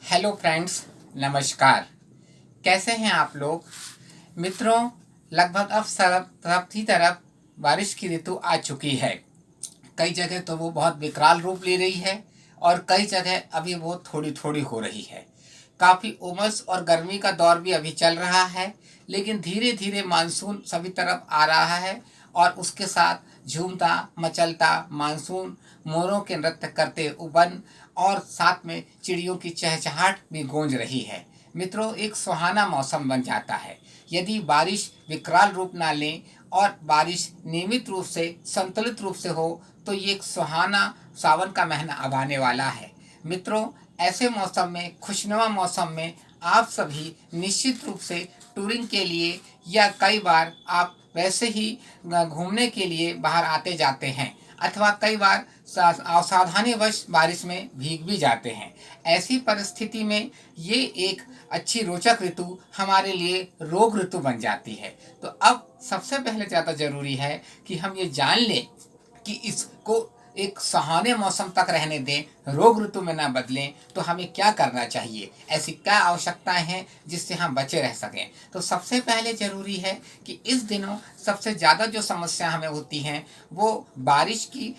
Hello friends, नमस्कार। कैसे हैं आप लोग? मित्रों, लगभग अब सबकी तरफ बारिश की ऋतु आ चुकी है। कई जगह तो वो बहुत विकराल रूप ले रही है और कई जगह अभी वो थोड़ी थोड़ी हो रही है। काफ़ी उमस और गर्मी का दौर भी अभी चल रहा है, लेकिन धीरे धीरे मानसून सभी तरफ आ रहा है और उसके साथ झूमता मचलता मानसून मोरों के नृत्य करते वन और साथ में चिड़ियों की चहचहाट भी गूंज रही है। मित्रों, एक सुहाना मौसम बन जाता है यदि बारिश विकराल रूप ना ले और बारिश नियमित रूप से संतुलित रूप से हो तो ये एक सुहाना सावन का महीना अब आने वाला है। मित्रों, ऐसे मौसम में, खुशनुमा मौसम में आप सभी निश्चित रूप से टूरिंग के लिए या कई बार आप वैसे ही घूमने के लिए बाहर आते जाते हैं अथवा कई बार असावधानीवश बारिश में भीग भी जाते हैं। ऐसी परिस्थिति में ये एक अच्छी रोचक ऋतु हमारे लिए रोग ऋतु बन जाती है। तो अब सबसे पहले ज़्यादा ज़रूरी है कि हम ये जान लें कि इसको एक सुहाने मौसम तक रहने दें, रोग ऋतु में ना बदलें। तो हमें क्या करना चाहिए, ऐसी क्या आवश्यकताएं हैं जिससे हम बचे रह सकें? तो सबसे पहले ज़रूरी है कि इस दिनों सबसे ज़्यादा जो समस्या हमें होती हैं वो बारिश की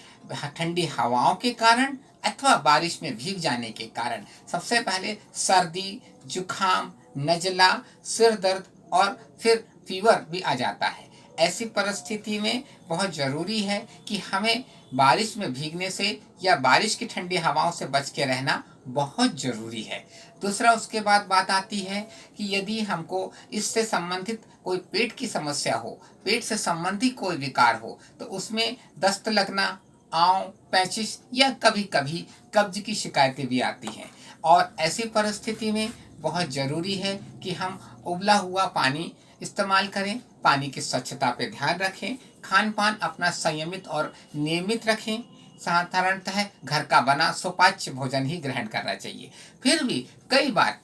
ठंडी हवाओं के कारण अथवा बारिश में भीग जाने के कारण। सबसे पहले सर्दी, जुखाम, नज़ला, सिर दर्द और फिर फीवर भी आ जाता है। ऐसी परिस्थिति में बहुत ज़रूरी है कि हमें बारिश में भीगने से या बारिश की ठंडी हवाओं से बच के रहना बहुत ज़रूरी है। दूसरा, उसके बाद बात आती है कि यदि हमको इससे संबंधित कोई पेट की समस्या हो, पेट से संबंधित कोई विकार हो, तो उसमें दस्त लगना, आंव, पैचिस या कभी कभी कब्ज की शिकायतें भी आती हैं। और ऐसी परिस्थिति में बहुत ज़रूरी है कि हम उबला हुआ पानी इस्तेमाल करें, पानी की स्वच्छता पे ध्यान रखें, खान पान अपना संयमित और नियमित रखें। साधारणतः घर का बना सुपाच्य भोजन ही ग्रहण करना चाहिए। फिर भी कई बार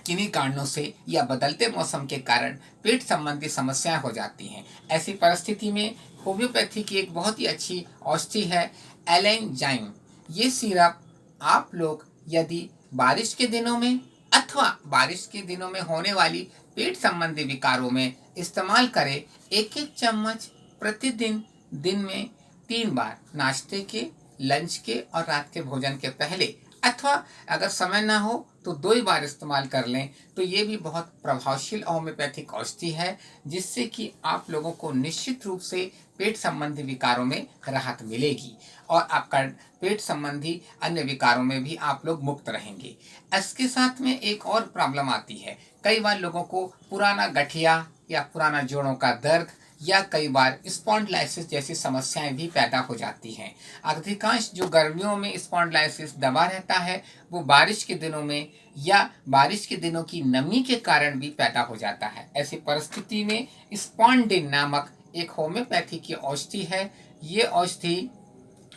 किन्हीं कारणों से या बदलते मौसम के कारण पेट संबंधी समस्याएं हो जाती हैं। ऐसी परिस्थिति में होम्योपैथी की एक बहुत ही अच्छी औषधि है एलेंजाइम। ये सिरप आप लोग यदि बारिश के दिनों में अथवा बारिश के दिनों में होने वाली पेट संबंधी विकारों में इस्तेमाल करें। एक एक चम्मच प्रतिदिन, दिन में 3 बार, नाश्ते के, लंच के और रात के भोजन के पहले, अथवा अगर समय ना हो तो 2 ही बार इस्तेमाल कर लें। तो ये भी बहुत प्रभावशील होम्योपैथिक औषधि है जिससे कि आप लोगों को निश्चित रूप से पेट संबंधी विकारों में राहत मिलेगी और आपका पेट संबंधी अन्य विकारों में भी आप लोग मुक्त रहेंगे। इसके साथ में एक और प्रॉब्लम आती है। कई बार लोगों को पुराना गठिया या पुराना जोड़ों का दर्द या कई बार स्पॉन्डिलाइसिस जैसी समस्याएं भी पैदा हो जाती हैं। अधिकांश जो गर्मियों में स्पॉन्डिलाइसिस दबा रहता है वो बारिश के दिनों में या बारिश के दिनों की नमी के कारण भी पैदा हो जाता है। ऐसी परिस्थिति में स्पॉन्डिन नामक एक होम्योपैथी की औषधि है। ये औषधि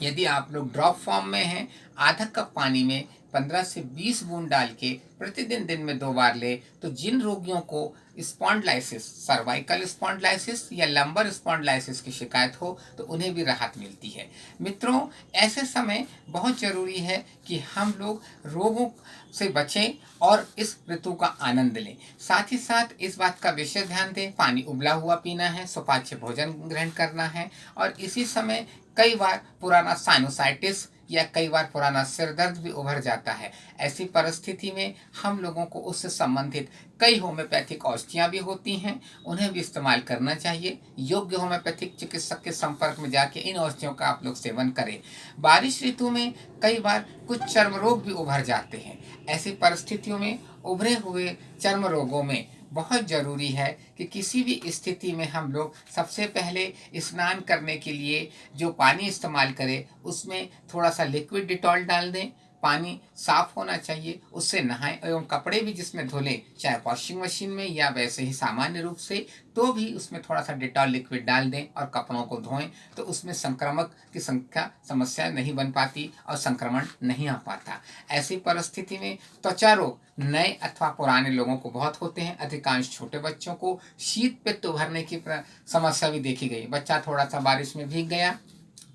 यदि आप लोग ड्रॉप फॉर्म में हैं, आधा कप पानी में 15 से 20 बूंद डाल के प्रतिदिन दिन में 2 बार ले तो जिन रोगियों को स्पॉन्डिलाइसिस, सर्वाइकल स्पॉन्डिलाइसिस या लंबर स्पॉन्डिलाइसिस की शिकायत हो तो उन्हें भी राहत मिलती है। मित्रों, ऐसे समय बहुत ज़रूरी है कि हम लोग रोगों से बचें और इस ऋतु का आनंद लें। साथ ही साथ इस बात का विशेष ध्यान दें, पानी उबला हुआ पीना है, सुपाच्य भोजन ग्रहण करना है। और इसी समय कई बार पुराना साइनोसाइटिस या कई बार पुराना सिर दर्द भी उभर जाता है। ऐसी परिस्थिति में हम लोगों को उससे संबंधित कई होम्योपैथिक औषधियाँ भी होती हैं, उन्हें भी इस्तेमाल करना चाहिए। योग्य होम्योपैथिक चिकित्सक के संपर्क में जाके इन औषधियों का आप लोग सेवन करें। बारिश ऋतु में कई बार कुछ चर्म रोग भी उभर जाते हैं। ऐसी परिस्थितियों में उभरे हुए चर्म रोगों में बहुत ज़रूरी है कि किसी भी स्थिति में हम लोग सबसे पहले स्नान करने के लिए जो पानी इस्तेमाल करें उसमें थोड़ा सा लिक्विड डिटॉल डाल दें। पानी साफ होना चाहिए, उससे नहाएं एवं कपड़े भी जिसमें धो लें, चाहे वॉशिंग मशीन में या वैसे ही सामान्य रूप से, तो भी उसमें थोड़ा सा डिटॉल लिक्विड डाल दें और कपड़ों को धोएं। तो उसमें संक्रामक की संख्या समस्या नहीं बन पाती और संक्रमण नहीं आ पाता। ऐसी परिस्थिति में त्वचा रोग नए अथवा पुराने लोगों को बहुत होते हैं। अधिकांश छोटे बच्चों को शीत पित्त उभरने की समस्या भी देखी गई। बच्चा थोड़ा सा बारिश में भीग गया,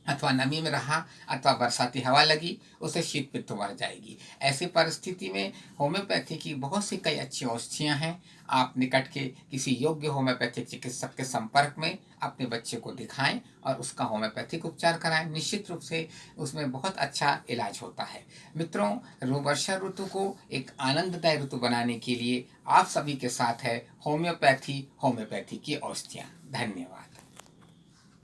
अथवा नमी में रहा अथवा बरसाती हवा लगी, उसे शीत पित्त बढ़ जाएगी। ऐसी परिस्थिति में होम्योपैथी की बहुत सी कई अच्छी औषधियाँ हैं। आप निकट के किसी योग्य होम्योपैथिक चिकित्सक के संपर्क में अपने बच्चे को दिखाएं और उसका होम्योपैथिक उपचार कराएं। निश्चित रूप से उसमें बहुत अच्छा इलाज होता है। मित्रों, वर्षा ऋतु को एक आनंददायी ऋतु बनाने के लिए आप सभी के साथ है होम्योपैथी की औषधियाँ। धन्यवाद।